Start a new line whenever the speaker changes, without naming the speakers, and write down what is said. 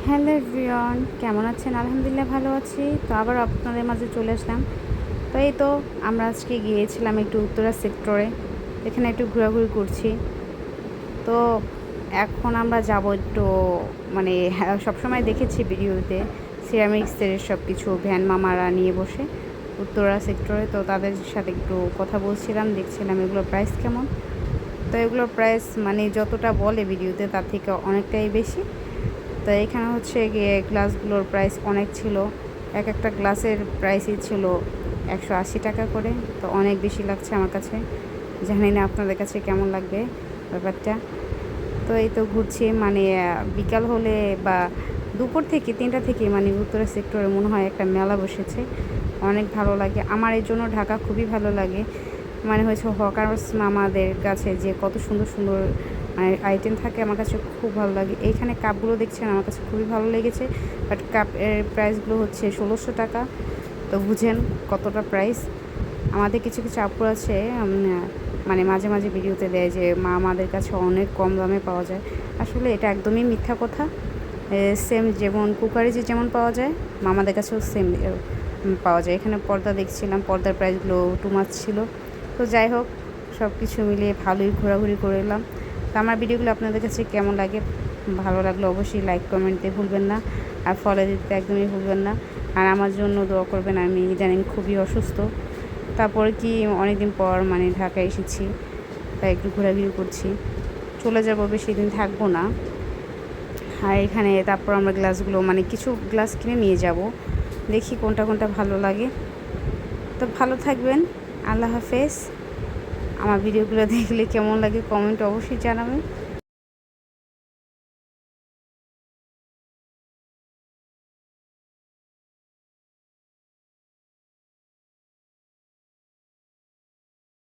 Hello everyone, কেমন আছেন? আলহামদুলিল্লাহ ভালো আছি। তো আবার আপনাদের মাঝে চলে আসলাম। তো এই তো আমরা আজকে গিয়েছিলাম একটু উত্তরা সেক্টরে, এখানে একটু ঘোরাঘুরি করছি। তো এখন আমরা যাব একটু, মানে সবসময় দেখেছি ভিডিওতে সিরামিক্সের সব কিছু ভ্যান মামারা নিয়ে বসে উত্তরা সেক্টরে। তো তাদের সাথে একটু কথা বলছিলাম, দেখছিলাম এগুলোর প্রাইস কেমন। তো এগুলোর প্রাইস মানে যতটা বলে ভিডিওতে তার থেকে অনেকটাই বেশি। তো এখানে হচ্ছে গিয়ে গ্লাসগুলোর প্রাইস অনেক ছিল, এক একটা গ্লাসের প্রাইসই ছিল 180 টাকা করে। তো অনেক বেশি লাগছে আমার কাছে, জানি না আপনাদের কাছে কেমন লাগবে ব্যাপারটা। তো এই তো ঘুরছি, মানে বিকাল হলে বা দুপুর থেকে 3টা থেকে মানে উত্তরা সেক্টরে মনে হয় একটা মেলা বসেছে, অনেক ভালো লাগে আমার। এই জন্য ঢাকা খুবই ভালো লাগে, মানে হয়েছে হকার্স মামাদের কাছে যে কত সুন্দর সুন্দর মানে আইটেম থাকে, আমার কাছে খুব ভালো লাগে। এইখানে কাপগুলো দেখছেন, আমার কাছে খুবই ভালো লেগেছে, বাট কাপের প্রাইসগুলো হচ্ছে 1600 টাকা। তো বুঝেন কতটা প্রাইস। আমাদের কিছু কিছু আপু আছে মানে মাঝে মাঝে ভিডিওতে দেয় যে মা আমাদের কাছে অনেক কম দামে পাওয়া যায়। আসলে এটা একদমই মিথ্যা কথা। সেম যেমন কুকারিজে যেমন পাওয়া যায়, মামাদের কাছেও সেম পাওয়া যায়। এখানে পর্দা দেখছিলাম, পর্দার প্রাইসগুলো টু মাচ ছিল। তো যাই হোক, সব কিছু মিলিয়ে ভালোই ঘোরাঘুরি করে এলাম। তো আমার ভিডিওগুলো আপনাদের কাছে কেমন লাগে, ভালো লাগলে অবশ্যই লাইক কমেন্ট দিয়ে ভুলবেন না, আর ফলো দিতে একদমই ভুলবেন না। আর আমার জন্য দোয়া করবেন, আমি ইদানিং খুবই অসুস্থ। তারপরে কি অনেকদিন পর মানে ঢাকায় এসেছি, তাই একটু ঘোরাঘুরি করছি। চলে যাব, বেশি দিন থাকবো না। আর এখানে তারপর আমরা গ্লাসগুলো মানে কিছু গ্লাস কিনে নিয়ে যাব, দেখি কোনটা কোনটা ভালো লাগে। তো ভালো থাকবেন, আল্লাহ হাফেজ। আমার ভিডিওগুলো দেখলে কেমন লাগে কমেন্ট অবশ্যই জানাবেন।